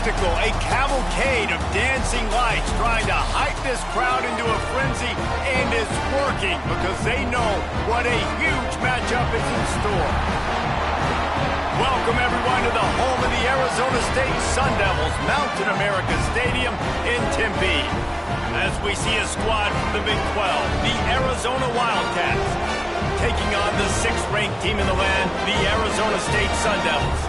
spectacle, a cavalcade of dancing lights trying to hype this crowd into a frenzy, and it's working because they know what a huge matchup is in store. Welcome everyone to the home of the Arizona State Sun Devils, Mountain America Stadium in Tempe. As we see a squad from the Big 12, the Arizona Wildcats, taking on the 6th-ranked team in the land, the Arizona State Sun Devils.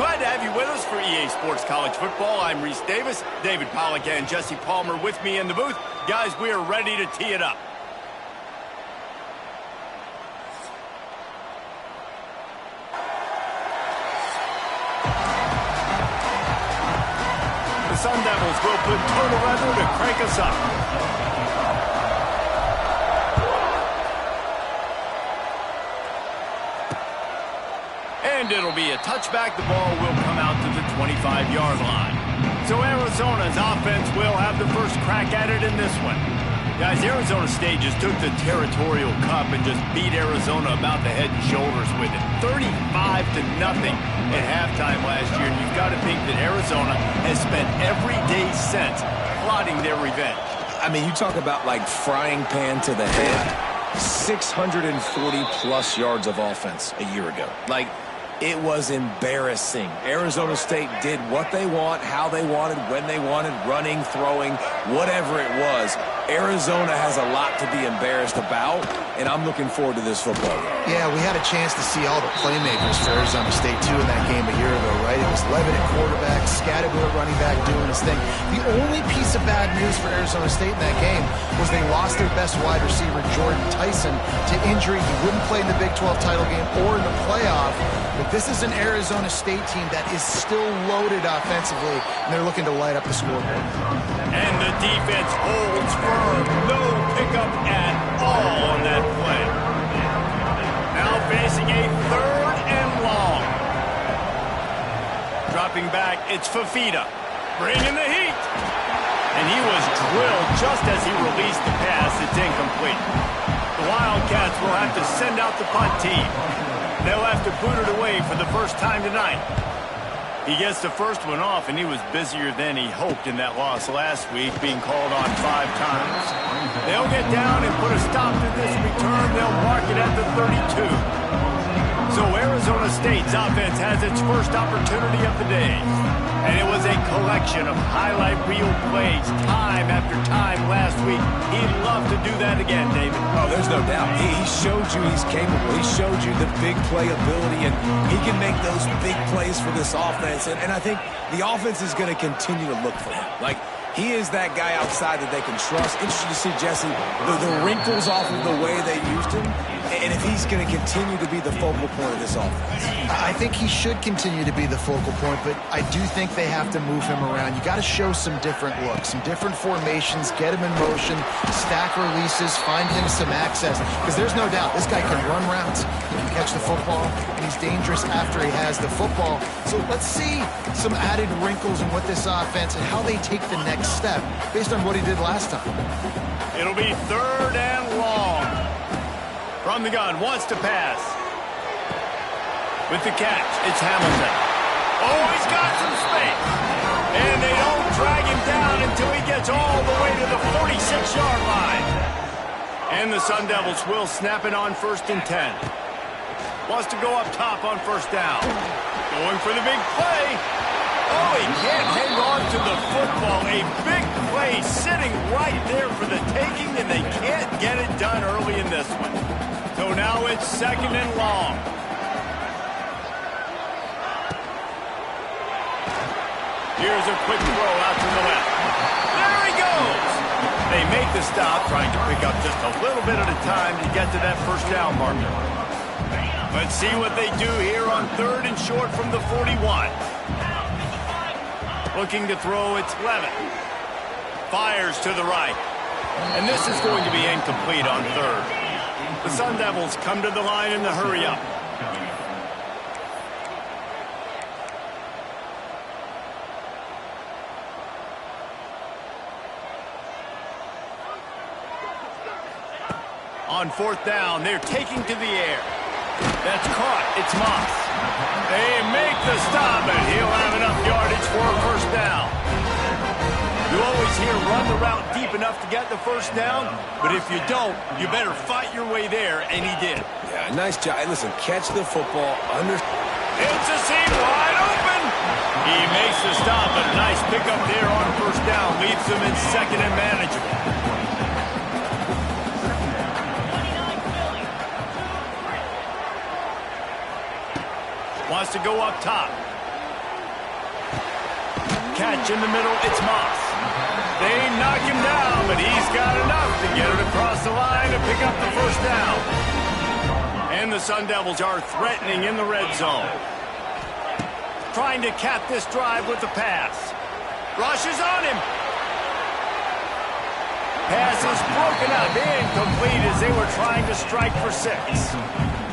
Glad to have you with us for EA Sports College Football. I'm Reese Davis, David Pollack and Jesse Palmer with me in the booth. Guys, we are ready to tee it up. The Sun Devils will put total weather to crank us up. And it'll be a touchback. The ball will come out to the 25-yard line. So Arizona's offense will have the first crack at it in this one. Guys, Arizona State just took the Territorial Cup and just beat Arizona about the head and shoulders with it. 35-0 at halftime last year. And you've got to think that Arizona has spent every day since plotting their revenge. I mean, you talk about like frying pan to the head. 640-plus yards of offense a year ago. Like, it was embarrassing. Arizona State did what they want, how they wanted, when they wanted, running, throwing, whatever it was. Arizona has a lot to be embarrassed about, and I'm looking forward to this football game. Yeah, we had a chance to see all the playmakers for Arizona State, too, in that game a year ago, right? It was Levin at quarterback, Scattergood at running back doing his thing. The only piece of bad news for Arizona State in that game was they lost their best wide receiver, Jordan Tyson, to injury. He wouldn't play in the Big 12 title game or in the playoff. But this is an Arizona State team that is still loaded offensively, and they're looking to light up the scoreboard. And the defense holds firm. No pickup at all on that play. Now facing a 3rd and long. Dropping back, it's Fafita. Bringing the heat. And he was drilled just as he released the pass. It's incomplete. The Wildcats will have to send out the punt team. They'll have to boot it away for the first time tonight. He gets the first one off, and he was busier than he hoped in that loss last week, being called on 5 times. They'll get down and put a stop to this return. They'll mark it at the 32. So Arizona State's offense has its first opportunity of the day. And it was a collection of highlight reel plays time after time last week. He'd love to do that again, David. Oh, there's no doubt. He showed you he's capable. He showed you the big play ability, and he can make those big plays for this offense. And I think the offense is going to continue to look for him. Like, he is that guy outside that they can trust. Interesting to see, Jesse, the wrinkles off of the way they used him, and if he's going to continue to be the focal point of this offense. I think he should continue to be the focal point, but I do think they have to move him around. You got to show some different looks, some different formations, get him in motion, stack releases, find him some access, because there's no doubt this guy can run routes, he can catch the football, and he's dangerous after he has the football. So let's see some added wrinkles in what this offense and how they take the next step based on what he did last time. It'll be 3rd and long. From the gun, wants to pass. With the catch, it's Hamilton. Oh, he's got some space. And they don't drag him down until he gets all the way to the 46-yard line. And the Sun Devils will snap it on 1st and 10. Wants to go up top on 1st down. Going for the big play. Oh, he can't hang on to the football. A big play sitting right there for the taking, and they can't get it done early in this one. So now it's 2nd and long. Here's a quick throw out to the left. There he goes. They make the stop, trying to pick up just a little bit at a time to get to that 1st down marker. Let's see what they do here on 3rd and short from the 41. Looking to throw, it's Levin. Fires to the right. And this is going to be incomplete on 3rd. The Sun Devils come to the line in the hurry-up. On 4th down, they're taking to the air. That's caught. It's Moss. They make the stop, and he'll have enough yardage for a first down. You always hear run the route deep enough to get the first down, but if you don't, you better fight your way there, and he did. Yeah, nice job. Hey, listen, catch the football under. It's a seam wide open. He makes the stop, but a nice pickup there on first down. Leaves them in second and manageable. Wants to go up top. Catch in the middle, it's Moss. They knock him down, but he's got enough to get it across the line and pick up the first down. And the Sun Devils are threatening in the red zone. Trying to cap this drive with the pass. Rushes on him. Pass is broken up, incomplete as they were trying to strike for 6.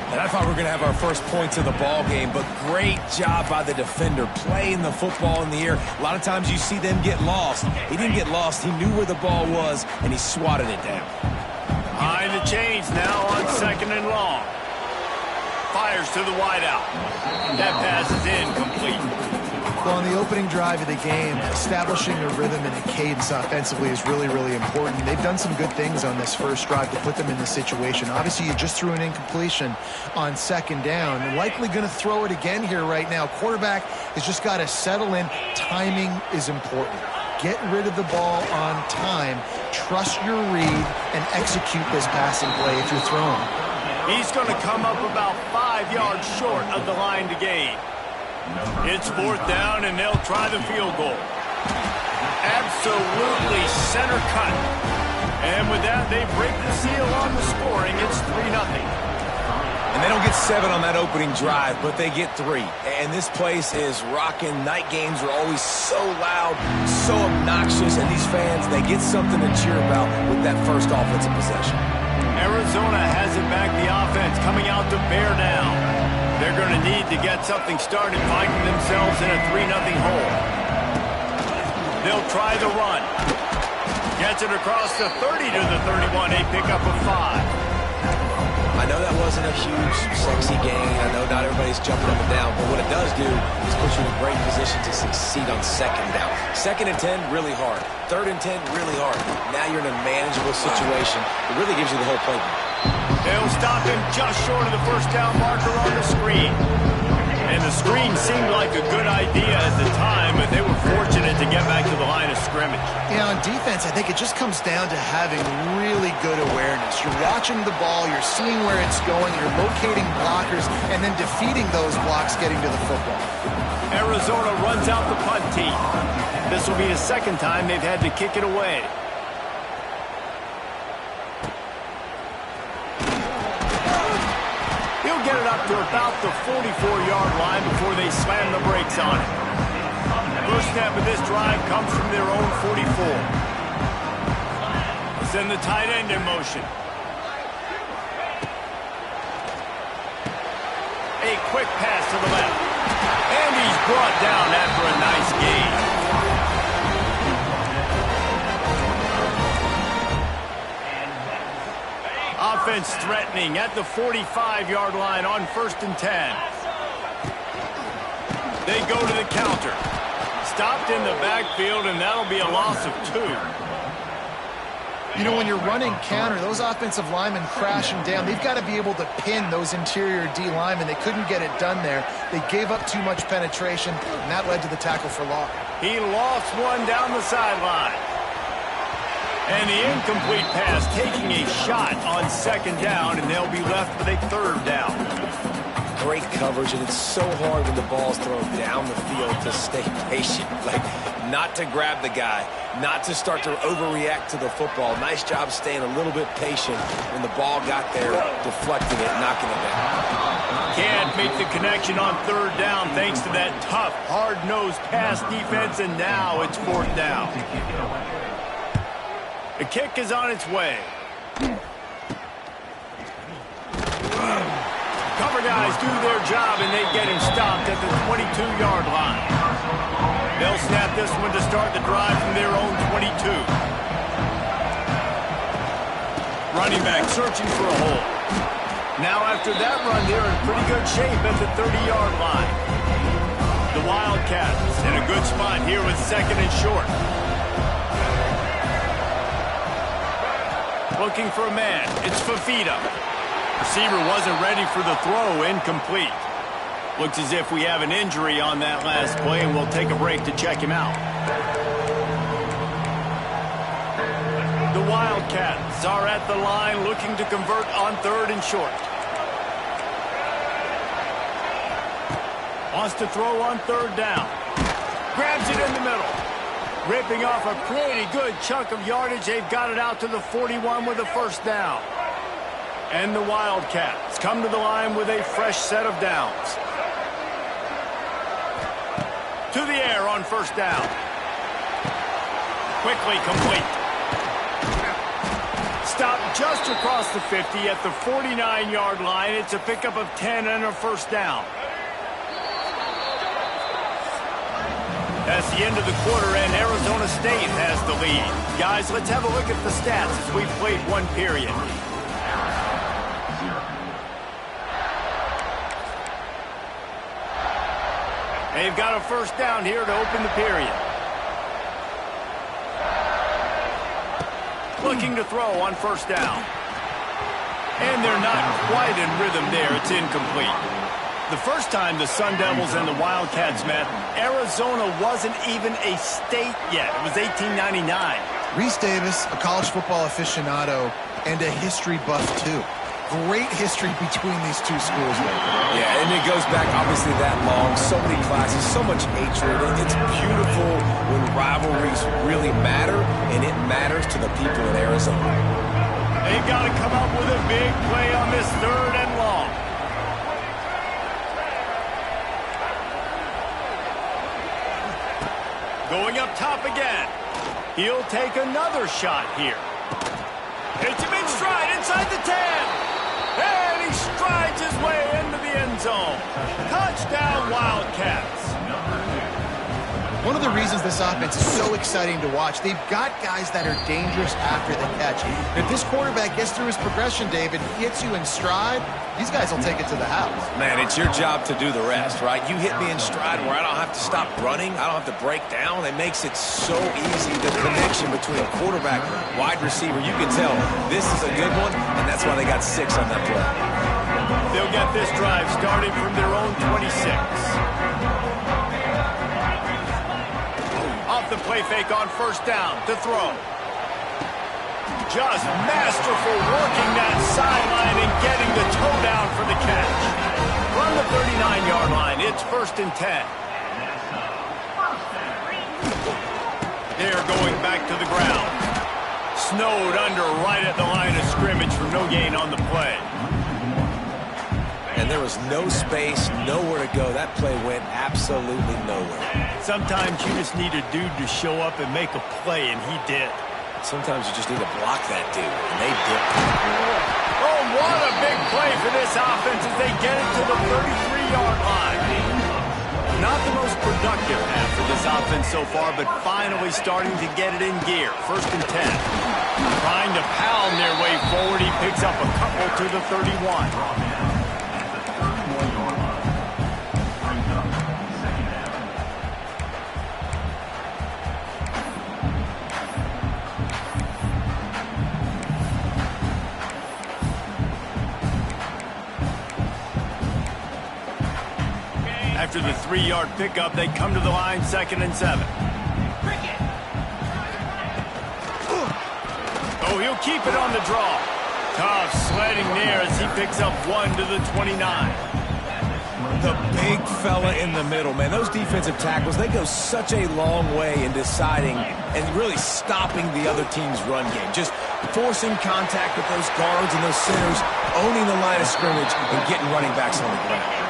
And I thought we were going to have our first points of the ball game, but great job by the defender playing the football in the air. A lot of times you see them get lost. He didn't get lost. He knew where the ball was, and he swatted it down. Behind the chains now on second and long. Fires to the wideout. That pass is incomplete. Well, on the opening drive of the game, establishing a rhythm and a cadence offensively is really, really important. They've done some good things on this first drive to put them in this situation. Obviously, you just threw an incompletion on second down. Likely going to throw it again here right now. Quarterback has just got to settle in. Timing is important. Get rid of the ball on time. Trust your read and execute this passing play if you're throwing. He's going to come up about 5 yards short of the line to gain. It's fourth down, and they'll try the field goal. Absolutely center cut. And with that, they break the seal on the scoring. It's 3-0. And they don't get 7 on that opening drive, but they get 3. And this place is rocking. Night games are always so loud, so obnoxious, and these fans, they get something to cheer about with that first offensive possession. Arizona has it back, the offense coming out to bear down. They're going to need to get something started, finding themselves in a 3-0 hole. They'll try the run. Gets it across the 30 to the 31, a pickup of 5. I know that wasn't a huge, sexy gain. I know not everybody's jumping up and down, but what it does do is put you in a great position to succeed on second down. 2nd and 10, really hard. 3rd and 10, really hard. Now you're in a manageable situation. It really gives you the whole playbook. They'll stop him just short of the first down marker on the screen. And the screen seemed like a good idea at the time, but they were fortunate to get back to the line of scrimmage. Yeah, on defense, I think it just comes down to having really good awareness. You're watching the ball, you're seeing where it's going, you're locating blockers, and then defeating those blocks getting to the football. Arizona runs out the punt team. This will be the second time they've had to kick it away. He'll get it up to about the 44-yard line before they slam the brakes on it. First snap of this drive comes from their own 44. Send the tight end in motion. A quick pass to the left. And he's brought down after a nice gain. Offense threatening at the 45-yard line on 1st and 10. They go to the counter. Stopped in the backfield, and that'll be a loss of 2. You know, when you're running counter, those offensive linemen crashing down, they've got to be able to pin those interior D linemen. They couldn't get it done there. They gave up too much penetration, and that led to the tackle for loss. He lost one down the sideline. And the incomplete pass taking a shot on 2nd down, and they'll be left with a 3rd down. Great coverage, and it's so hard when the ball's thrown down the field to stay patient. Like, not to grab the guy, not to start to overreact to the football. Nice job staying a little bit patient when the ball got there, deflecting it, knocking it down. Can't make the connection on 3rd down thanks to that tough, hard-nosed pass defense, and now it's 4th down. The kick is on its way. Cover guys do their job, and they get him stopped at the 22-yard line. They'll snap this one to start the drive from their own 22. Running back searching for a hole. Now after that run, they're in pretty good shape at the 30-yard line. The Wildcats in a good spot here with second and short. Looking for a man. It's Fafita. Receiver wasn't ready for the throw. Incomplete. Looks as if we have an injury on that last play, and we'll take a break to check him out. The Wildcats are at the line looking to convert on third and short. Wants to throw on third down. Grabs it in the middle. Ripping off a pretty good chunk of yardage. They've got it out to the 41 with a first down. And the Wildcats come to the line with a fresh set of downs. To the air on first down. Quickly complete. Stop just across the 50 at the 49-yard line. It's a pickup of 10 and a first down. That's the end of the quarter, and Arizona State has the lead. Guys, let's have a look at the stats as we've played one period. They've got a first down here to open the period. Looking to throw on first down. And they're not quite in rhythm there. It's incomplete. The first time the Sun Devils and the Wildcats met, Arizona wasn't even a state yet. It was 1899. Reese Davis, a college football aficionado, and a history buff, too. Great history between these two schools. Yeah, and it goes back obviously that long. So many classes, so much hatred. It's beautiful when rivalries really matter, and it matters to the people in Arizona. They've got to come up with a big play on this third and long. Going up top again. He'll take another shot here. Hits him in stride inside the 10. And he strides his way into the end zone. Touchdown, Wildcats. One of the reasons this offense is so exciting to watch, they've got guys that are dangerous after the catch. If this quarterback gets through his progression, David, hits you in stride, these guys will take it to the house. Man, it's your job to do the rest, right? You hit me in stride where I don't have to stop running. I don't have to break down. It makes it so easy, the connection between quarterback and wide receiver. You can tell this is a good one, and that's why they got 6 on that play. They'll get this drive started from their own 26. Off the play fake on first down to throw. Just masterful working that sideline and getting the toe down for the catch. From the 39-yard line, it's first and 10. They're going back to the ground. Snowed under right at the line of scrimmage for no gain on the play. And there was no space, nowhere to go. That play went absolutely nowhere. Sometimes you just need a dude to show up and make a play, and he did. Sometimes you just need to block that dude, and they did. Oh, what a big play for this offense as they get it to the 33-yard line. Not the most productive half for this offense so far, but finally starting to get it in gear. First and 10. Trying to pound their way forward. He picks up a couple to the 31. After the 3-yard pickup, they come to the line, second and 7. Oh, he'll keep it on the draw. Tough sledding there as he picks up 1 to the 29. The big fella in the middle, man. Those defensive tackles, they go such a long way in deciding and really stopping the other team's run game. Just forcing contact with those guards and those centers, owning the line of scrimmage, and getting running backs on the ground.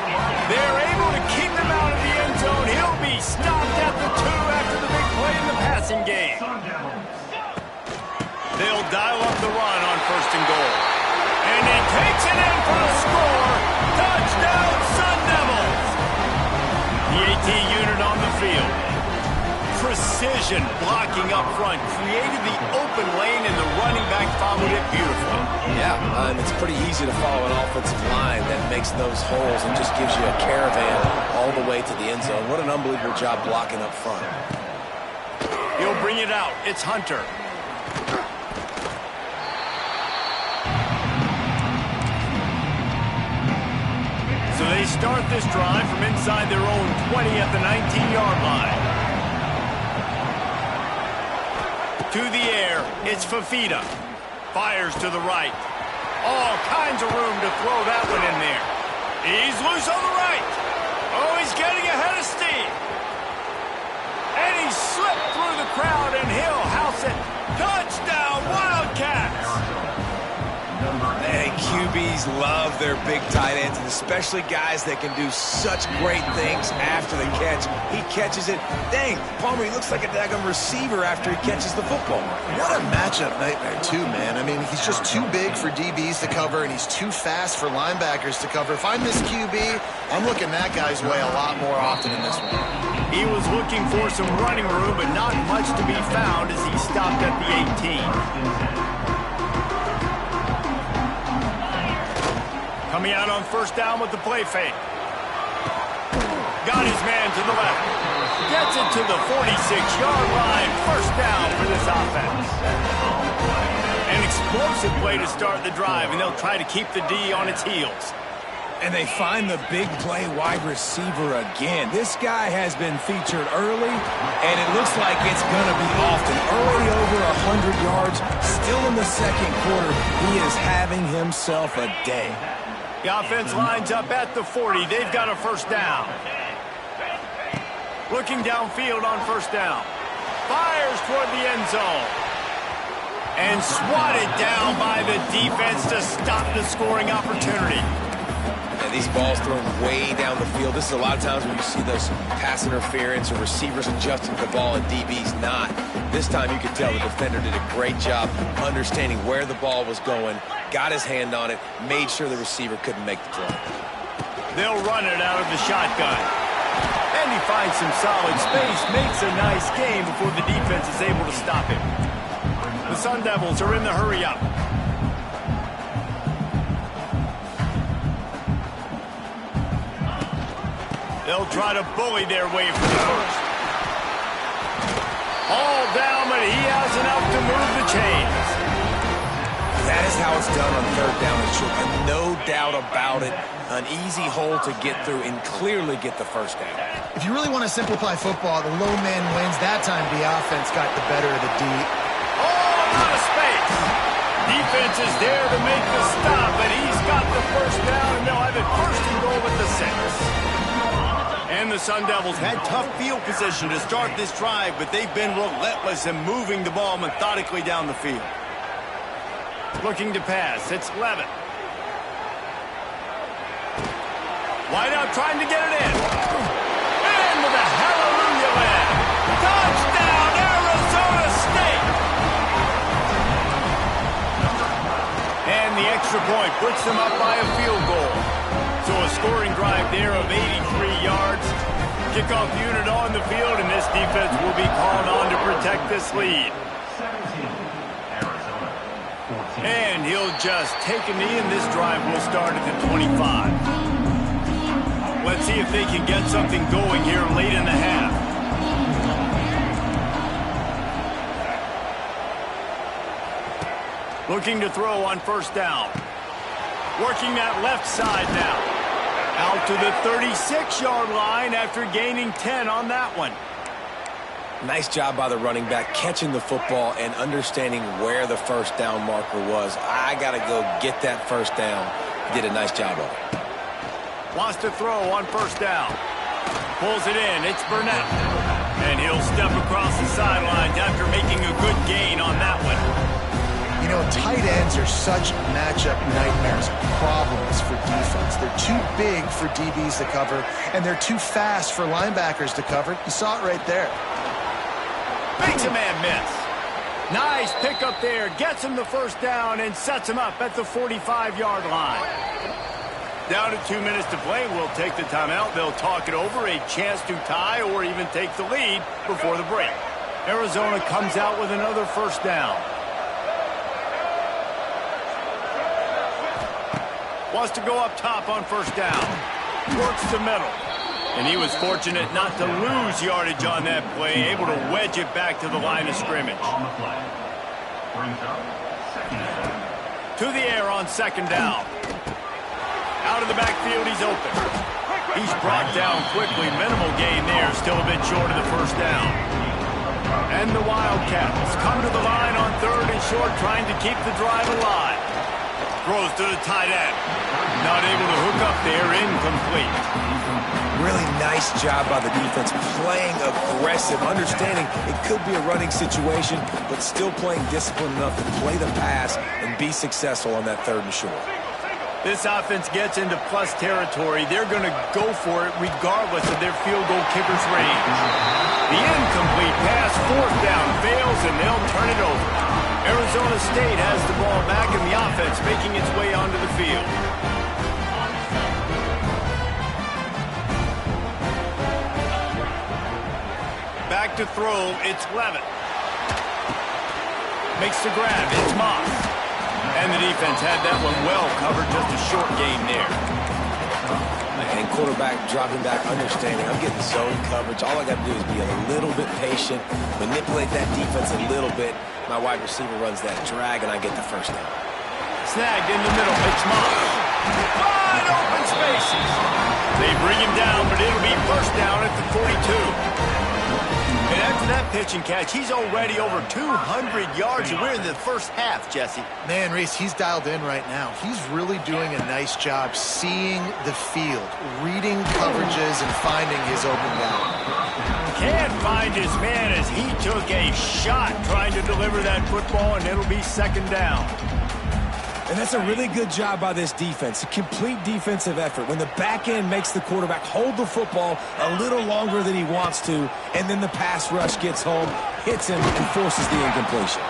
They're able to keep him out of the end zone. He'll be stopped at the 2 after the big play in the passing game. They'll dial up the run on first and goal. And he takes it in for a score. Touchdown, Sun Devils. The AT unit on the field. Precision blocking up front created the open lane, and the running back followed it beautifully. Yeah, it's pretty easy to follow an offensive line that makes those holes and just gives you a caravan all the way to the end zone. What an unbelievable job blocking up front. He'll bring it out. It's Hunter. So they start this drive from inside their own 20 at the 19-yard line. To the air, it's Fafita. Fires to the right. All kinds of room to throw that one in there. He's loose on the right. Oh, he's getting ahead of steam. And he slipped through the crowd, and he'll house it. Touchdown, Wildcats! And QBs love their big tight ends, and especially guys that can do such great things after the catch. He catches it. Dang, Palmer, he looks like a daggone receiver after he catches the football. What a matchup nightmare, too, man. I mean, he's just too big for DBs to cover, and he's too fast for linebackers to cover. If I'm this QB, I'm looking that guy's way a lot more often in this one. He was looking for some running room, but not much to be found as he stopped at the 18. Coming out on first down with the play fake. Got his man to the left. Gets it to the 46-yard line. First down for this offense. An explosive play to start the drive, and they'll try to keep the D on its heels. And they find the big play wide receiver again. This guy has been featured early, and it looks like it's going to be often. Already over 100 yards, still in the second quarter. He is having himself a day. The offense lines up at the 40. They've got a first down. Looking downfield on first down. Fires toward the end zone. And swatted down by the defense to stop the scoring opportunity. And these balls thrown way down the field. This is a lot of times when you see those pass interference or receivers adjusting the ball and DBs not. This time you could tell the defender did a great job understanding where the ball was going, got his hand on it, made sure the receiver couldn't make the play. They'll run it out of the shotgun. And he finds some solid space, makes a nice game before the defense is able to stop him. The Sun Devils are in the hurry-up. They'll try to bully their way for the first. All down, but he has enough to move the chains. That is how it's done on third down and short. And no doubt about it, an easy hole to get through and clearly get the first down. If you really want to simplify football, the low man wins. That time the offense got the better of the D. Oh, out of space. Defense is there to make the stop, but he's got the first down, and they'll have it first and goal at the 6. And the Sun Devils had tough field position to start this drive, but they've been relentless in moving the ball methodically down the field. Looking to pass, it's Levin. Wide out trying to get it in. And with a hallelujah land. Touchdown, Arizona State! And the extra point puts them up by a field goal. So a scoring drive there of 83 yards. Kickoff unit on the field, and this defense will be called on to protect this lead. And he'll just take a knee, and this drive will start at the 25. Let's see if they can get something going here late in the half. Looking to throw on first down. Working that left side now. Out to the 36-yard line after gaining 10 on that one. Nice job by the running back, catching the football and understanding where the first down marker was. I got to go get that first down. He did a nice job of it. Wants to throw on first down. Pulls it in. It's Burnett. And he'll step across the sidelines after making a good gain on that one. You know, tight ends are such matchup nightmares, problems for defense. They're too big for DBs to cover, and they're too fast for linebackers to cover. You saw it right there. Makes a man miss. Nice pickup there. Gets him the first down and sets him up at the 45-yard line. Down to 2 minutes to play. We'll take the timeout. They'll talk it over. A chance to tie or even take the lead before the break. Arizona comes out with another first down. Wants to go up top on first down. Works the middle. And he was fortunate not to lose yardage on that play, able to wedge it back to the line of scrimmage. To the air on second down. Out of the backfield, he's open. He's brought down quickly. Minimal gain there, still a bit short of the first down. And the Wildcats come to the line on third and short, trying to keep the drive alive. Throws to the tight end. Not able to hook up there, incomplete. Really nice job by the defense, playing aggressive, understanding it could be a running situation, but still playing disciplined enough to play the pass and be successful on that third and short. This offense gets into plus territory. They're going to go for it regardless of their field goal kicker's range. The incomplete pass, fourth down, fails, and they'll turn it over. Arizona State has the ball back in the offense, making its way onto the field. Back to throw, it's Levitt. Makes the grab, it's Moss. And the defense had that one well covered, just a short gain there. And quarterback dropping back, understanding I'm getting zone coverage. All I got to do is be a little bit patient, manipulate that defense a little bit. My wide receiver runs that drag, and I get the first down. Snagged in the middle, it's Moss. Wide open spaces. They bring him down, but it'll be first down at the 42. And after that pitch and catch, he's already over 200 yards, and we're in the first half, Jesse. Man, Reese, he's dialed in right now. He's really doing a nice job seeing the field, reading coverages, and finding his open guy. Can't find his man as he took a shot trying to deliver that football, and it'll be second down. And that's a really good job by this defense, a complete defensive effort. When the back end makes the quarterback hold the football a little longer than he wants to, and then the pass rush gets home, hits him, and forces the incompletion.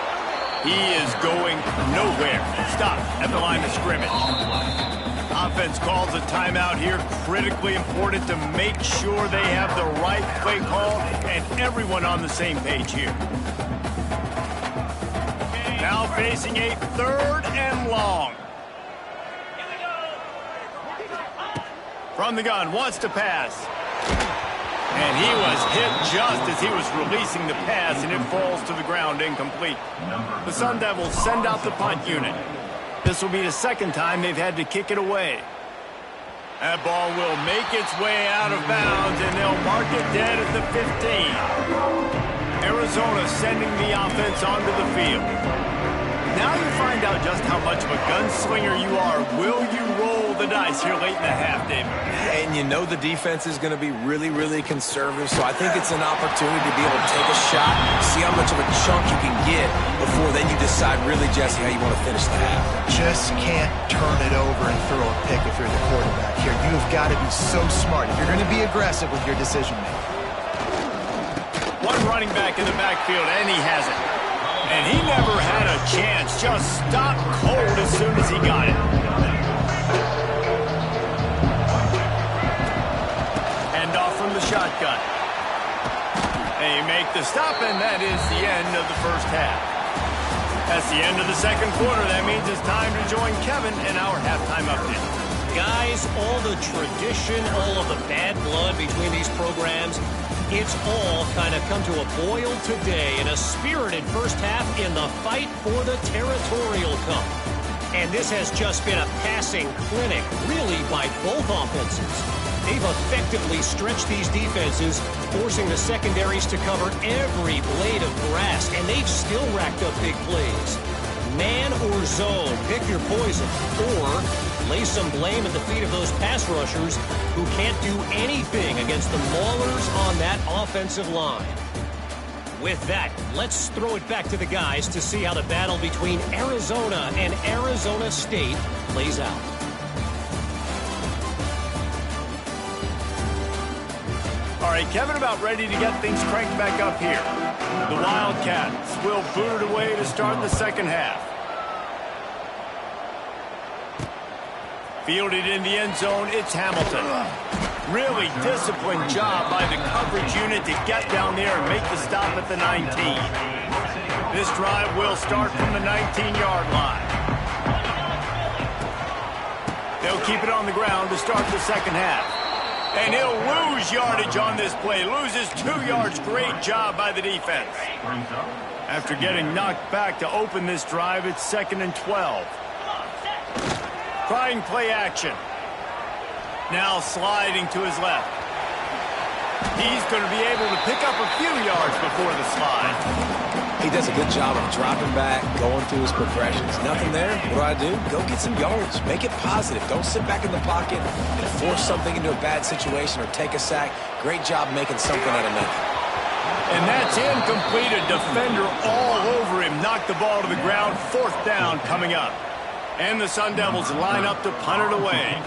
He is going nowhere. Stop at the line of scrimmage. Offense calls a timeout here. Critically important to make sure they have the right play call and everyone on the same page here. Now facing a third and long. From the gun, wants to pass. And he was hit just as he was releasing the pass, and it falls to the ground incomplete. The Sun Devils send out the punt unit. This will be the second time they've had to kick it away. That ball will make its way out of bounds, and they'll mark it dead at the 15. Arizona sending the offense onto the field. Now you find out just how much of a gunslinger you are. Will you roll the dice here late in the half, David? And you know the defense is going to be really, really conservative, so I think it's an opportunity to be able to take a shot, see how much of a chunk you can get before then you decide really, Jesse, how you want to finish the half. Just can't turn it over and throw a pick if you're the quarterback here. You've got to be so smart if you're going to be aggressive with your decision-making. One running back in the backfield, and he has it. And he never had a chance. Just stopped cold as soon as he got it. Hand off from the shotgun. They make the stop, and that is the end of the first half. That's the end of the second quarter. That means it's time to join Kevin in our halftime update. Guys, all the tradition, all of the bad blood between these programs, it's all kind of come to a boil today in a spirited first half in the fight for the Territorial Cup. And this has just been a passing clinic, really, by both offenses. They've effectively stretched these defenses, forcing the secondaries to cover every blade of grass, and they've still racked up big plays. Man or zone, pick your poison, or lay some blame at the feet of those pass rushers who can't do anything against the maulers on that offensive line. With that, let's throw it back to the guys to see how the battle between Arizona and Arizona State plays out. All right, Kevin about ready to get things cranked back up here. The Wildcats will boot it away to start the second half. Fielded in the end zone, it's Hamilton. Really disciplined job by the coverage unit to get down there and make the stop at the 19. This drive will start from the 19-yard line. They'll keep it on the ground to start the second half. And he'll lose yardage on this play. Loses 2 yards. Great job by the defense. After getting knocked back to open this drive, it's 2nd and 12. Trying play action. Now sliding to his left. He's going to be able to pick up a few yards before the slide. He does a good job of dropping back, going through his progressions. Nothing there. What do? Go get some yards. Make it positive. Don't sit back in the pocket and force something into a bad situation or take a sack. Great job making something out of nothing. And that's incomplete. A defender all over him. Knocked the ball to the ground. 4th down coming up. And the Sun Devils line up to punt it away.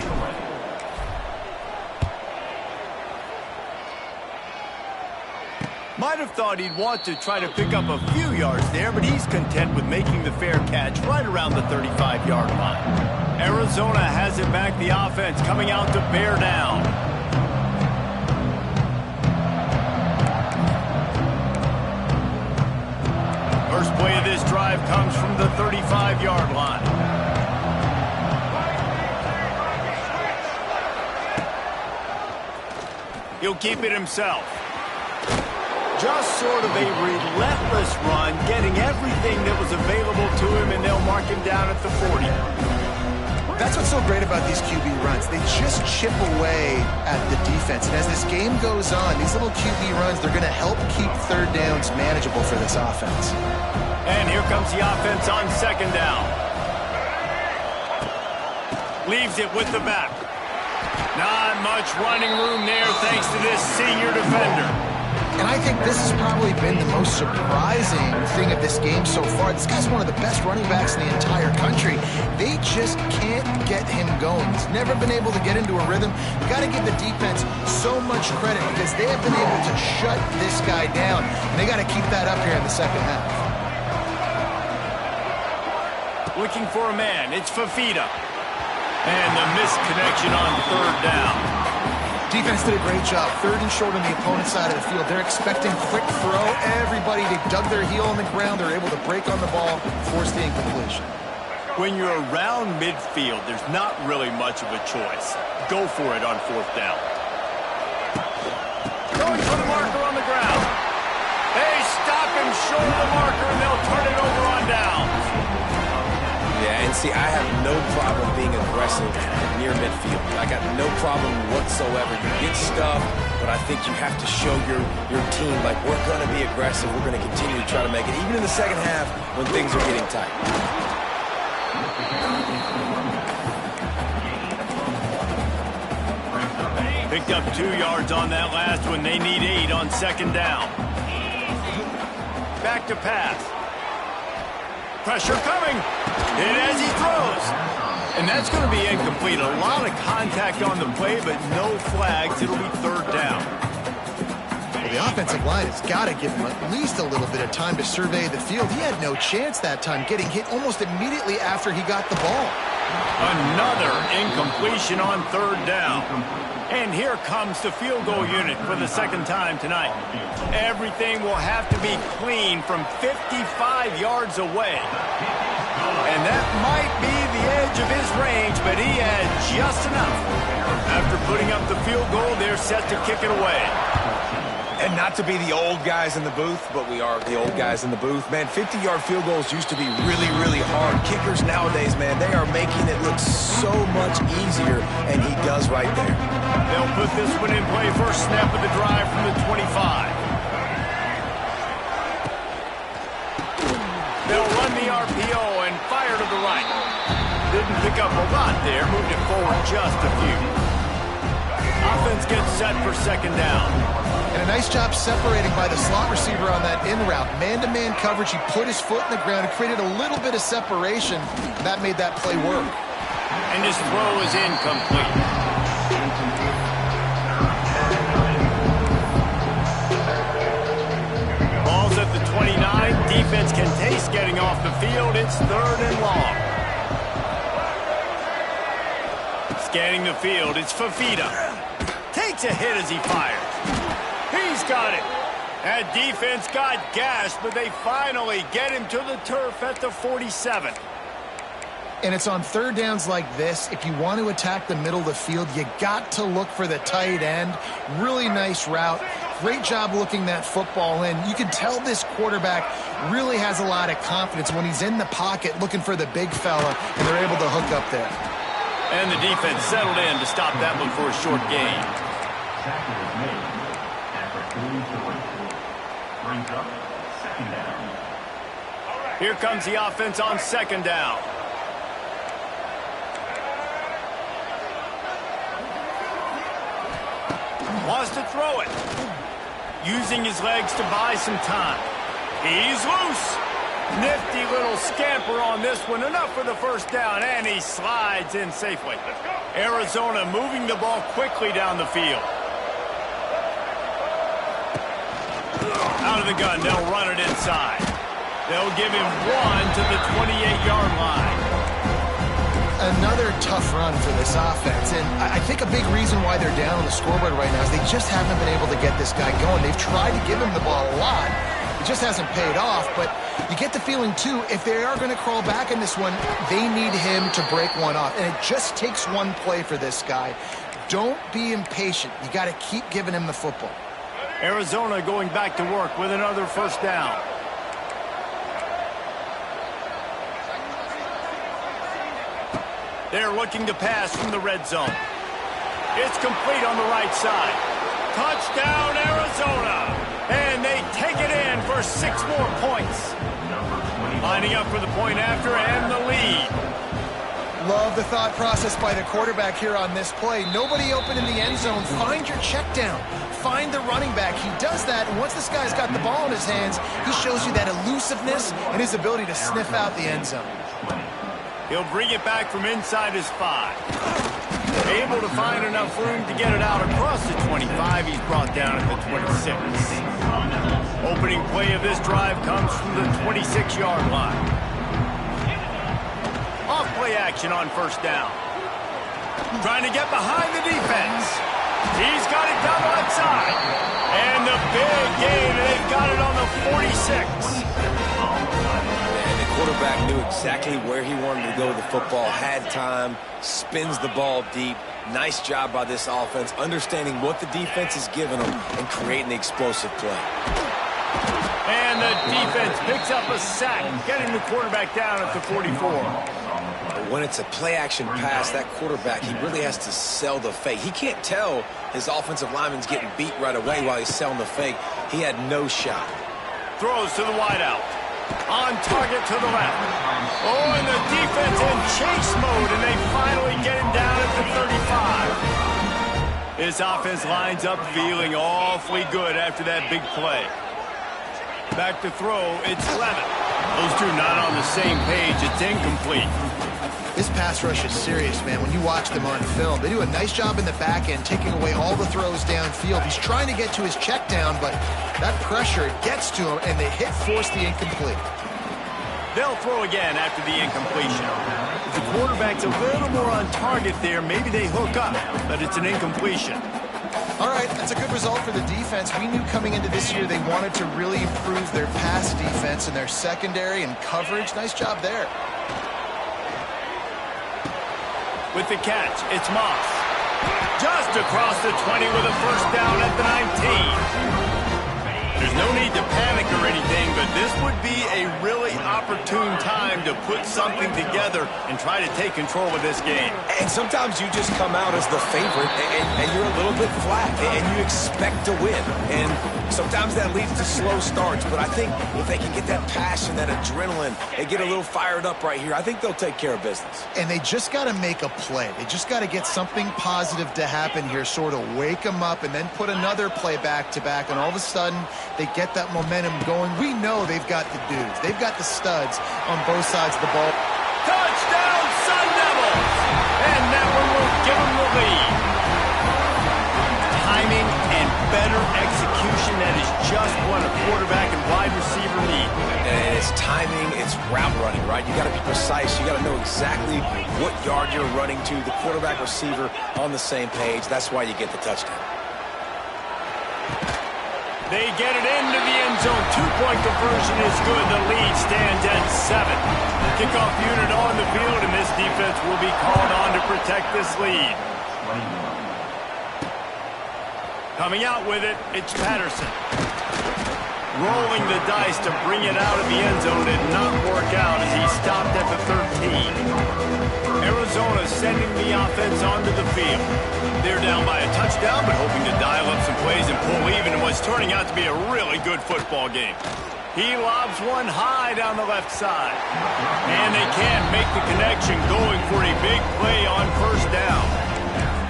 Might have thought he'd want to try to pick up a few yards there, but he's content with making the fair catch right around the 35-yard line. Arizona has it back, the offense coming out to bear down. First play of this drive comes from the 35-yard line. He'll keep it himself. Just sort of a relentless run, getting everything that was available to him, and they'll mark him down at the 40. That's what's so great about these QB runs. They just chip away at the defense. And as this game goes on, these little QB runs, they're going to help keep 3rd downs manageable for this offense. And here comes the offense on 2nd down. Leaves it with the back. Not much running room there thanks to this senior defender. And I think this has probably been the most surprising thing of this game so far. This guy's one of the best running backs in the entire country. They just can't get him going. He's never been able to get into a rhythm. You got to give the defense so much credit because they have been able to shut this guy down. And they got to keep that up here in the second half. Looking for a man. It's Fafita. And the missed connection on 3rd down. Defense did a great job. 3rd and short on the opponent's side of the field. They're expecting quick throw. Everybody, they dug their heel on the ground. They're able to break on the ball, force the incompletion. When you're around midfield, there's not really much of a choice. Go for it on 4th down. Going for the marker on the ground. They stop him short of the marker, and they'll turn it over on downs. Yeah, and see, I have no problem being aggressive near midfield. I got no problem whatsoever. You get stuff, but I think you have to show your team, like, we're going to be aggressive. We're going to continue to try to make it, even in the second half when things are getting tight. Picked up 2 yards on that last one. They need 8 on 2nd down. Back to pass. Pressure coming. And as he throws. And that's going to be incomplete. A lot of contact on the play, but no flags. It'll be 3rd down. Well, the offensive line has got to give him at least a little bit of time to survey the field. He had no chance that time, getting hit almost immediately after he got the ball. Another incompletion on 3rd down. And here comes the field goal unit for the 2nd time tonight. Everything will have to be clean from 55 yards away. And that might be the edge of his range, but he had just enough. After putting up the field goal, they're set to kick it away. And not to be the old guys in the booth, but we are the old guys in the booth. Man, 50-yard field goals used to be really, really hard. Kickers nowadays, man, they are making it look so much easier, and he does right there. They'll put this one in play. First snap of the drive from the 25. They'll run the RPO and fire to the right. Didn't pick up a lot there. Moved it forward just a few. Offense gets set for 2nd down. And a nice job separating by the slot receiver on that in route. Man-to-man coverage, he put his foot in the ground and created a little bit of separation. And that made that play work. And his throw is incomplete. Ball's at the 29. Defense can taste getting off the field. It's 3rd and long. Scanning the field, it's Fafita. Takes a hit as he fires. He's got it. That defense got gashed, but they finally get him to the turf at the 47. And it's on third downs like this. If you want to attack the middle of the field, you got to look for the tight end. Really nice route. Great job looking that football in. You can tell this quarterback really has a lot of confidence when he's in the pocket looking for the big fella, and they're able to hook up there. And the defense settled in to stop that one for a short gain. Here comes the offense on second down. Wants to throw it. Using his legs to buy some time. He's loose. Nifty little scamper on this one. Enough for the first down, and he slides in safely. Arizona moving the ball quickly down the field. Out of the gun, they'll run it inside. They'll give him 1 to the 28-yard line. Another tough run for this offense, and I think a big reason why they're down on the scoreboard right now is they just haven't been able to get this guy going. They've tried to give him the ball a lot. It just hasn't paid off, but you get the feeling, too, if they are going to crawl back in this one, they need him to break one off, and it just takes one play for this guy. Don't be impatient. You got to keep giving him the football. Arizona going back to work with another first down. They're looking to pass from the red zone. It's complete on the right side. Touchdown, Arizona! And they take it in for 6 more points. Lining up for the point after and the lead. Love the thought process by the quarterback here on this play. Nobody open in the end zone. Find your check down. Find the running back. He does that, and once this guy's got the ball in his hands, he shows you that elusiveness and his ability to sniff out the end zone. He'll bring it back from inside his 5. Able to find enough room to get it out across the 25. He's brought down at the 26. Opening play of this drive comes from the 26-yard line. Off play action on first down. Trying to get behind the defense. He's got it down the left side. And the big gain, and they've got it on the 46. Quarterback knew exactly where he wanted to go with the football, had time, spins the ball deep. Nice job by this offense, understanding what the defense is giving them and creating the explosive play. And the defense picks up a sack, getting the quarterback down at the 44. But when it's a play-action pass, that quarterback, he really has to sell the fake. He can't tell his offensive lineman's getting beat right away while he's selling the fake. He had no shot. Throws to the wideout. On target to the left. Oh, and the defense in chase mode, and they finally get him down at the 35. This offense lines up feeling awfully good after that big play. Back to throw, it's Levin. Those two not on the same page. It's incomplete. This pass rush is serious, man. When you watch them on film, they do a nice job in the back end, taking away all the throws downfield. He's trying to get to his check down, but that pressure gets to him, and they force the incomplete. They'll throw again after the incompletion. If the quarterback's a little more on target there, maybe they hook up, but it's an incompletion. All right, that's a good result for the defense. We knew coming into this year they wanted to really improve their pass defense and their secondary and coverage. Nice job there. With the catch, it's Moss. Just across the 20 with a first down at the 19. There's no need to panic or anything, but this would be a really opportune time to put something together and try to take control of this game. And sometimes you just come out as the favorite, and you're a little bit flat, and you expect to win. And sometimes that leads to slow starts, but I think if they can get that passion, that adrenaline, they get a little fired up right here, I think they'll take care of business. And they just got to make a play. They just got to get something positive to happen here, sort of wake them up, and then put another play back-to-back, and all of a sudden they get that momentum going. We know they've got the dudes. They've got the studs on both sides of the ball. Touchdown, Sun Devils! And that one will give them the lead. Timing and better execution, that is just what a quarterback and wide receiver need. And it's timing, it's route running, right? You got to be precise. You got to know exactly what yard you're running to. The quarterback receiver on the same page. That's why you get the touchdown. They get it into the end zone. Two-point conversion is good. The lead stands at 7. Kickoff unit on the field, and this defense will be called on to protect this lead. Coming out with it, it's Patterson. Rolling the dice to bring it out of the end zone did not work out as he stopped at the 13. Arizona sending the offense onto the field. They're down by a touchdown, but hoping to dial up some plays and pull even in what's turning out to be a really good football game. He lobs one high down the left side. And they can't make the connection, going for a big play on first down.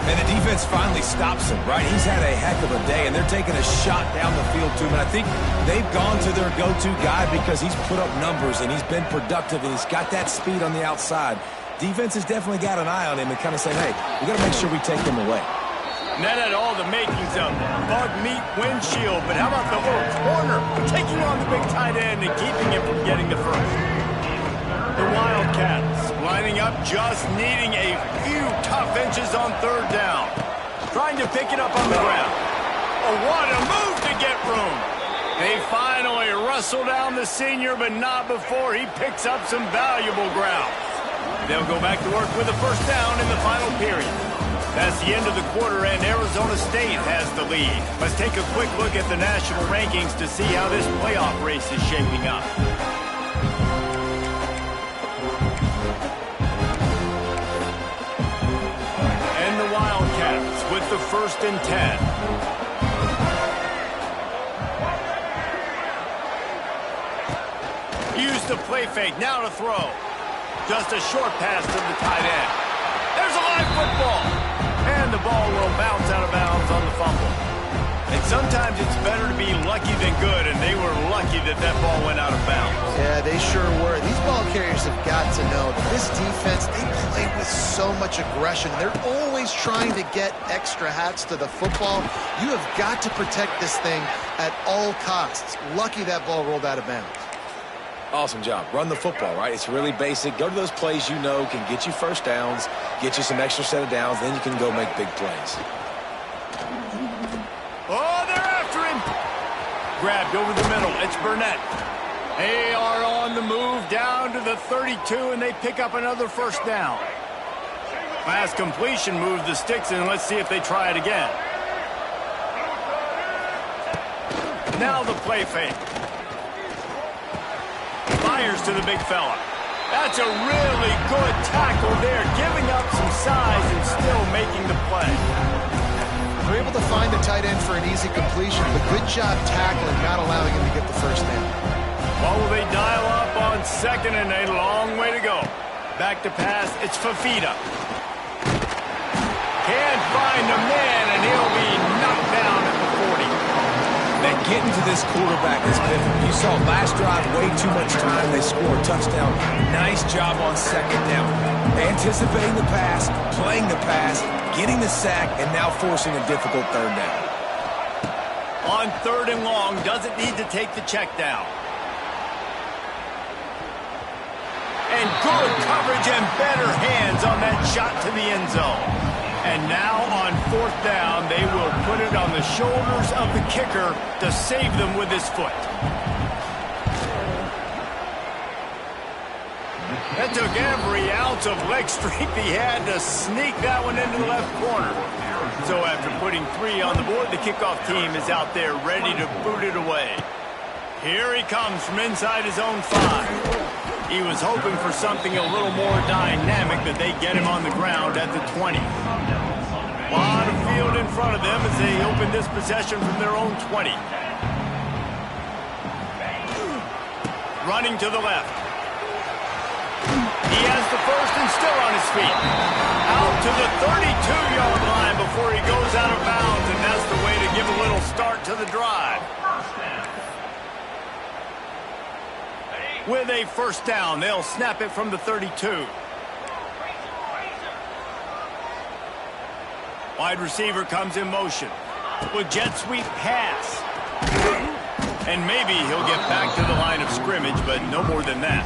And the defense finally stops him, right? He's had a heck of a day, and they're taking a shot down the field to him. And I think they've gone to their go-to guy because he's put up numbers, and he's been productive, and he's got that speed on the outside. Defense has definitely got an eye on him and kind of saying, hey, we got to make sure we take him away. And that had all the makings of bug meat windshield, but how about the little corner taking on the big tight end and keeping him from getting the first? The Wildcats lining up, just needing a few tough inches on third down. Trying to pick it up on the ground. Oh, what a move to get room. They finally wrestle down the senior, but not before he picks up some valuable ground. They'll go back to work with a first down in the final period. That's the end of the quarter, and Arizona State has the lead. Let's take a quick look at the national rankings to see how this playoff race is shaping up. And the Wildcats with the 1st and 10. Use the play fake, now to throw. Just a short pass to the tight end. There's a live football. And the ball will bounce out of bounds on the fumble. And sometimes it's better to be lucky than good, and they were lucky that that ball went out of bounds. Yeah, they sure were. These ball carriers have got to know that this defense, they play with so much aggression. They're always trying to get extra hats to the football. You have got to protect this thing at all costs. Lucky that ball rolled out of bounds. Awesome job. Run the football, right? It's really basic. Go to those plays you know can get you first downs, get you some extra set of downs, then you can go make big plays. Oh, they're after him. Grabbed over the middle. It's Burnett. They are on the move down to the 32, and they pick up another first down. Pass completion moves the sticks in. Let's see if they try it again. Now the play fake. Fires to the big fella. That's a really good tackle there, giving up some size and still making the play. They're able to find the tight end for an easy completion, but good job tackling, not allowing him to get the first down. What will they dial up on 2nd and a long way to go? Back to pass, it's Fafita. Can't find a man, and he'll be knocked down at the 40. That getting to this quarterback is pivotal. You saw last drive, way too much time. They score a touchdown. Nice job on 2nd down. Anticipating the pass, playing the pass, getting the sack, and now forcing a difficult 3rd down. On 3rd and long, doesn't need to take the check down. And good coverage and better hands on that shot to the end zone. And now on 4th down, they will put it on the shoulders of the kicker to save them with his foot. That took every ounce of leg strength he had to sneak that one into the left corner. So after putting 3 on the board, the kickoff team is out there ready to boot it away. Here he comes from inside his own 5. He was hoping for something a little more dynamic, that they get him on the ground at the 20. A lot of field in front of them as they open this possession from their own 20. Running to the left. He has the first and still on his feet. Out to the 32-yard line before he goes out of bounds, and that's the way to give a little start to the drive. With a first down, they'll snap it from the 32. Wide receiver comes in motion with jet sweep pass. And maybe he'll get back to the line of scrimmage, but no more than that.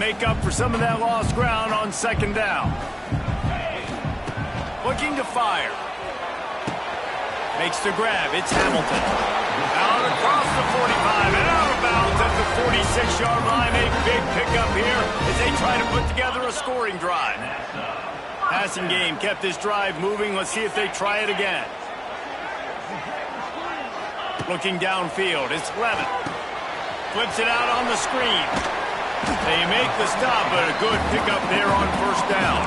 make up for some of that lost ground on second down. Looking to fire. Makes the grab. It's Hamilton. Out across the 45 and out of bounds at the 46-yard line. A big pickup here as they try to put together a scoring drive. Passing game kept this drive moving. Let's see if they try it again. Looking downfield. It's Levin. Flips it out on the screen. They make the stop, but a good pickup there on first down.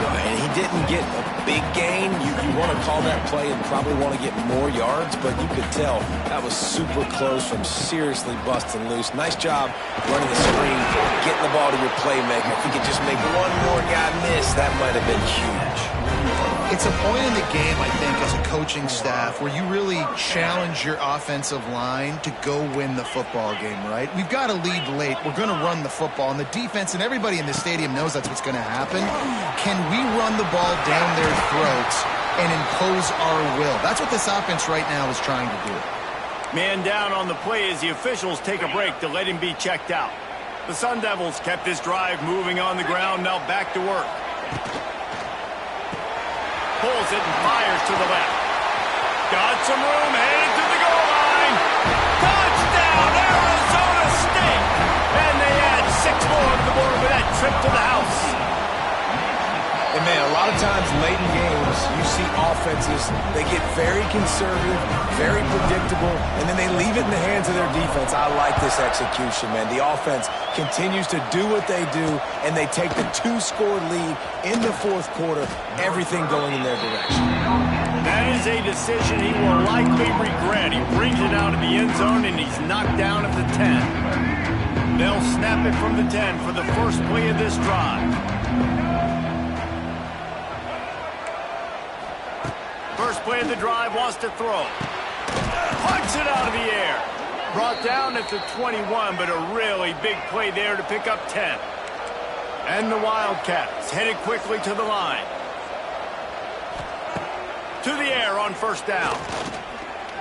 And he didn't get a big gain. You want to call that play and probably want to get more yards, but you could tell that was super close from seriously busting loose. Nice job running the screen, getting the ball to your playmaker. If he could just make one more guy miss, that might have been huge. It's a point in the game, I think, as a coaching staff where you really challenge your offensive line to go win the football game, right? We've got to lead late. We're going to run the football. And the defense and everybody in the stadium knows that's what's going to happen. Can we run the ball down their throats and impose our will? That's what this offense right now is trying to do. Man down on the play as the officials take a break to let him be checked out. The Sun Devils kept this drive moving on the ground. Now back to work. Pulls it and fires to the left. Got some room, headed to the goal line. Touchdown, Arizona State! And they add 6 more to the board with that trip to the house. And, man, a lot of times late in games, you see offenses, they get very conservative, very predictable, and then they leave it in the hands of their defense. I like this execution, man. The offense continues to do what they do, and they take the 2-score lead in the fourth quarter, everything going in their direction. That is a decision he will likely regret. He brings it out of the end zone, and he's knocked down at the 10. They'll snap it from the 10 for the first play of this drive. First play of the drive, wants to throw. Punts it out of the air. Brought down at the 21, but a really big play there to pick up 10. And the Wildcats headed quickly to the line. To the air on first down.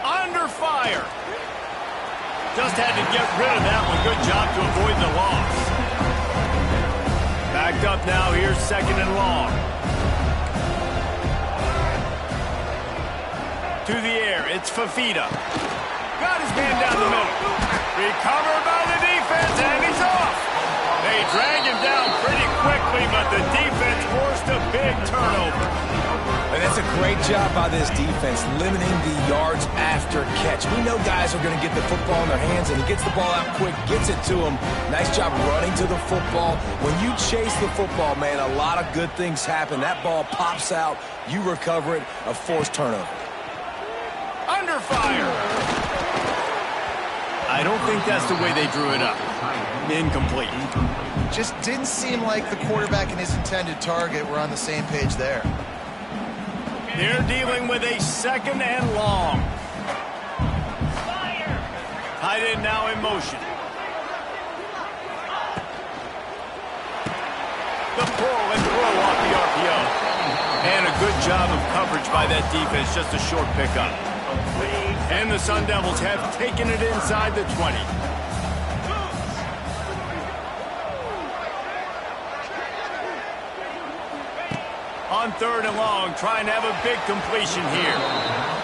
Under fire. Just had to get rid of that one. Good job to avoid the loss. Backed up now. Here's second and long. To the air, it's Fafita. Got his man down the middle. Recovered by the defense, and he's off. They drag him down pretty quickly, but the defense forced a big turnover. And that's a great job by this defense, limiting the yards after catch. We know guys are going to get the football in their hands, and he gets the ball out quick, gets it to him. Nice job running to the football. When you chase the football, man, a lot of good things happen. That ball pops out, you recover it, a forced turnover. Under fire. I don't think that's the way they drew it up. Incomplete. Just didn't seem like the quarterback and his intended target were on the same page there. They're dealing with a second and long. Tight end now in motion. The pull and throw off the RPO. And a good job of coverage by that defense. Just a short pickup. And the Sun Devils have taken it inside the 20. On third and long, trying to have a big completion here.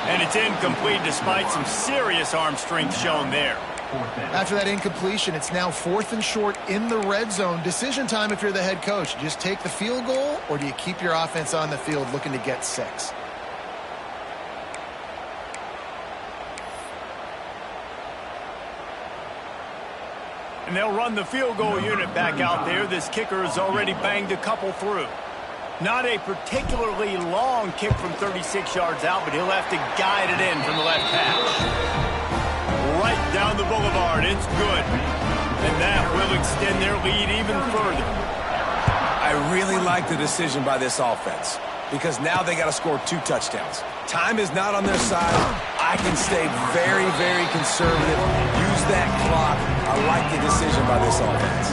And it's incomplete despite some serious arm strength shown there. After that incompletion, it's now 4th and short in the red zone. Decision time if you're the head coach. Do you just take the field goal, or do you keep your offense on the field looking to get 6? And they'll run the field goal unit back out there. This kicker has already banged a couple through. Not a particularly long kick from 36 yards out, but he'll have to guide it in from the left hash. Right down the boulevard. It's good. And that will extend their lead even further. I really like the decision by this offense because now they got to score 2 touchdowns. Time is not on their side. I can stay very, very conservative. Use that clock. I like the decision by this offense.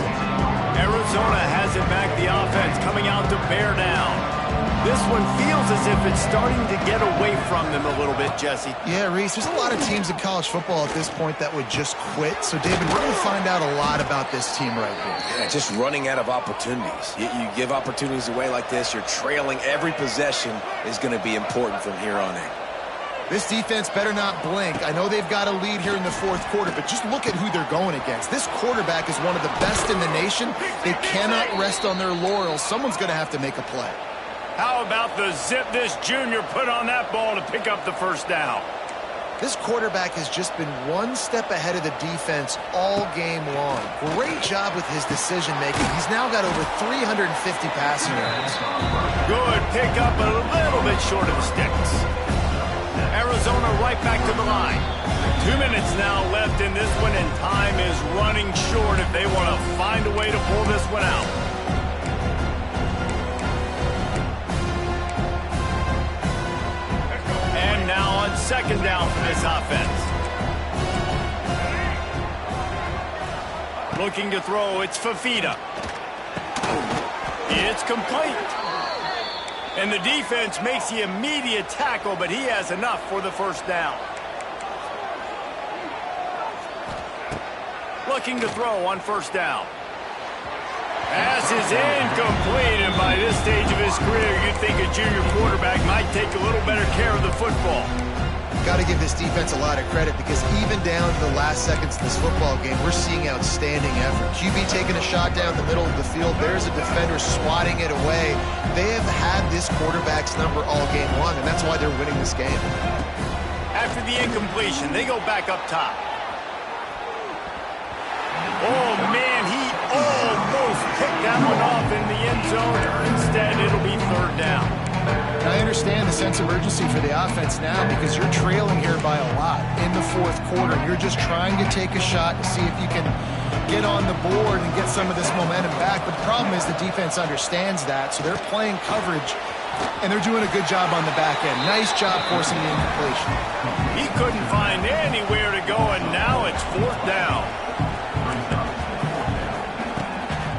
Arizona has it back, the offense coming out to bear down. This one feels as if it's starting to get away from them a little bit, Jesse. Yeah, Reese, there's a lot of teams in college football at this point that would just quit. So, David, we're going to find out a lot about this team right here. Yeah, just running out of opportunities. You give opportunities away like this, you're trailing. Every possession is going to be important from here on in. This defense better not blink. I know they've got a lead here in the fourth quarter, but just look at who they're going against. This quarterback is one of the best in the nation. They cannot rest on their laurels. Someone's going to have to make a play. How about the zip this junior put on that ball to pick up the first down? This quarterback has just been one step ahead of the defense all game long. Great job with his decision-making. He's now got over 350 passing yards. Good pickup, but a little bit short of the sticks. Arizona right back to the line. 2 minutes now left in this one, and time is running short if they want to find a way to pull this one out. And now on second down for this offense. Looking to throw, it's Fafita. It's complete. And the defense makes the immediate tackle, but he has enough for the first down. Looking to throw on first down. Pass is incomplete, and by this stage of his career, you'd think a junior quarterback might take a little better care of the football. Got to give this defense a lot of credit because even down to the last seconds of this football game, we're seeing outstanding effort. QB taking a shot down the middle of the field. There's a defender swatting it away. They have had this quarterback's number all game long, and that's why they're winning this game. After the incompletion, they go back up top. Oh, man, he almost picked that one off in the end zone. Instead, it'll be third down. I understand the sense of urgency for the offense now because you're trailing here by a lot in the fourth quarter. You're just trying to take a shot to see if you can get on the board and get some of this momentum back. But the problem is the defense understands that, so they're playing coverage, and they're doing a good job on the back end. Nice job forcing the incompletion. He couldn't find anywhere to go, and now it's fourth down.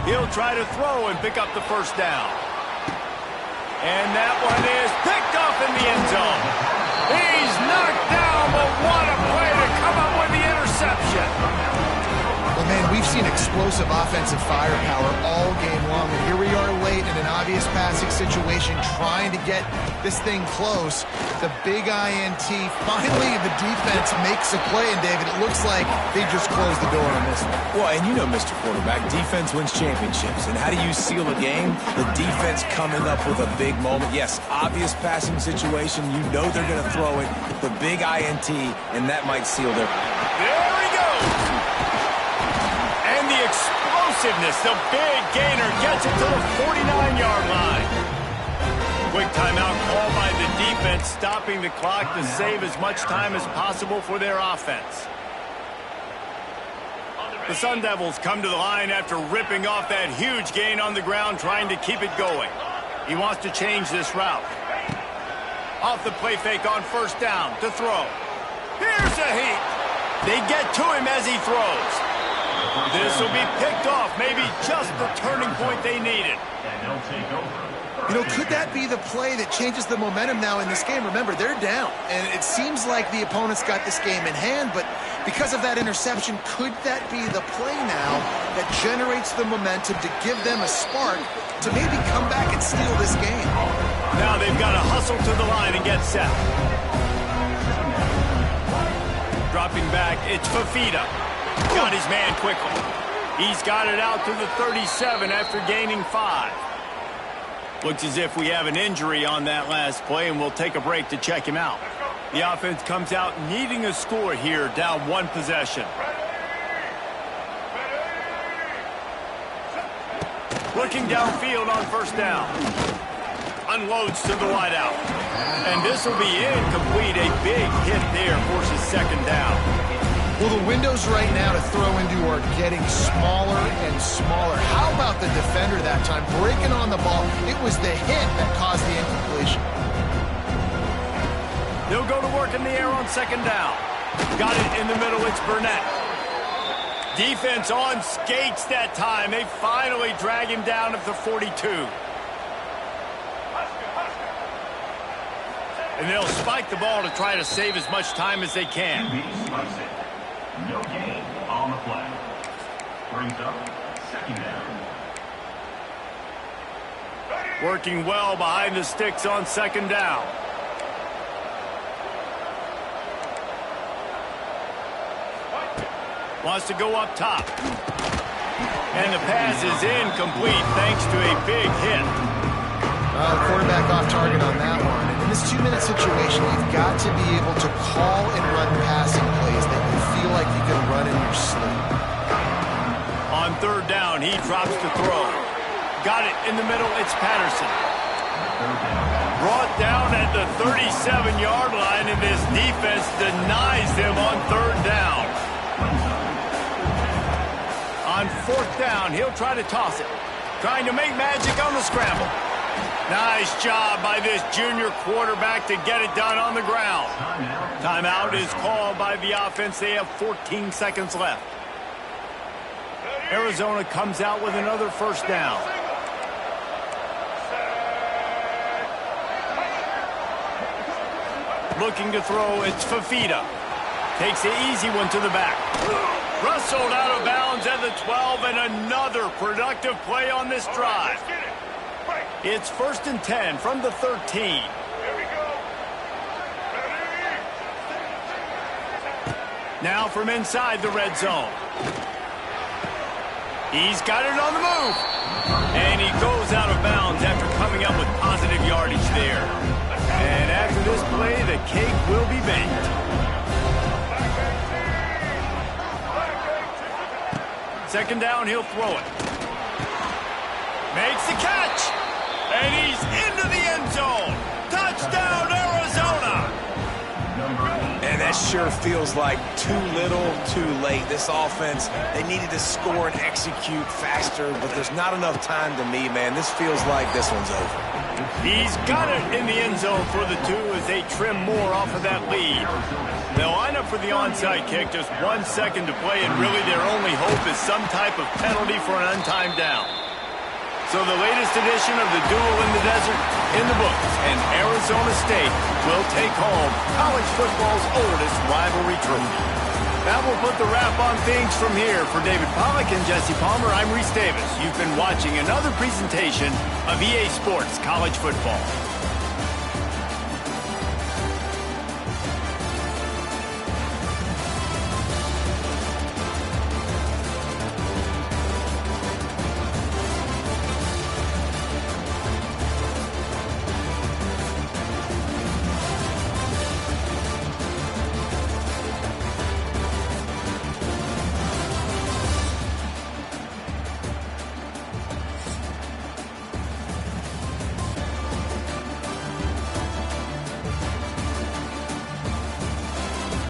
He'll try to throw and pick up the first down. And that one is picked off in the end zone. He's knocked down, but what a play to come up with the interception. Well, man, we've seen explosive offensive firepower all game long, and here we are late in an obvious passing situation trying to get this thing close. The big INT. Finally, the defense makes a play, and David, it looks like they just closed the door on this one. Well, and you know, Mr. Quarterback, defense wins championships. And how do you seal a game? The defense coming up with a big moment. Yes, obvious passing situation. You know they're going to throw it. The big INT, and that might seal their... There he goes. And the explosiveness, the big gainer gets it to the 49-yard line. Quick timeout called by the defense, stopping the clock to save as much time as possible for their offense. The Sun Devils come to the line after ripping off that huge gain on the ground, trying to keep it going. He wants to change this route. Off the play fake on first down to throw. Here's a heat. They get to him as he throws. This will be picked off, maybe just the turning point they needed. And they'll take over. You know, could that be the play that changes the momentum now in this game? Remember, they're down, and it seems like the opponent's got this game in hand, but because of that interception, could that be the play now that generates the momentum to give them a spark to maybe come back and steal this game? Now they've got to hustle to the line and get set. Dropping back, it's Fafita. Got his man quickly. He's got it out to the 37 after gaining 5. Looks as if we have an injury on that last play, and we'll take a break to check him out. The offense comes out needing a score here, down one possession. Looking downfield on first down. Unloads to the wideout. And this will be incomplete. A big hit there forces second down. Well, the windows right now to throw into are getting smaller and smaller. How about the defender that time breaking on the ball? It was the hit that caused the incompletion. They'll go to work in the air on second down. Got it in the middle. It's Burnett. Defense on skates that time. They finally drag him down at the 42. And they'll spike the ball to try to save as much time as they can. No gain on the play. Brings up second down. Working well behind the sticks on second down. Wants to go up top. And the pass is incomplete thanks to a big hit. Quarterback off target on that one. And in this 2-minute situation, you've got to be able to call and run passing plays that you feel like you can run in your sleep. On third down, he drops to throw. Got it in the middle. It's Patterson. Brought down at the 37-yard line, and this defense denies them on third down. On fourth down, he'll try to toss it. Trying to make magic on the scramble. Nice job by this junior quarterback to get it done on the ground. Timeout is called by the offense. They have 14 seconds left. Arizona comes out with another first down. Looking to throw, it's Fafita. Takes the easy one to the back. Rustled out of bounds at the 12, and another productive play on this drive. It's 1st and 10 from the 13. Now from inside the red zone. He's got it on the move. And he goes out of bounds after coming up with positive yardage there. And after this play, the cake will be baked. Second down, he'll throw it. Makes the catch. And he's into the end zone. Touchdown, Arizona. And that sure feels like too little, too late. This offense, they needed to score and execute faster, but there's not enough time to me, man. This feels like this one's over. He's got it in the end zone for the 2 as they trim more off of that lead. They'll line up for the onside kick, just 1 second to play, and really their only hope is some type of penalty for an untimed down. So the latest edition of the Duel in the Desert in the books, and Arizona State will take home college football's oldest rivalry trophy. That will put the wrap on things from here. For David Pollack and Jesse Palmer, I'm Reese Davis. You've been watching another presentation of EA Sports College Football.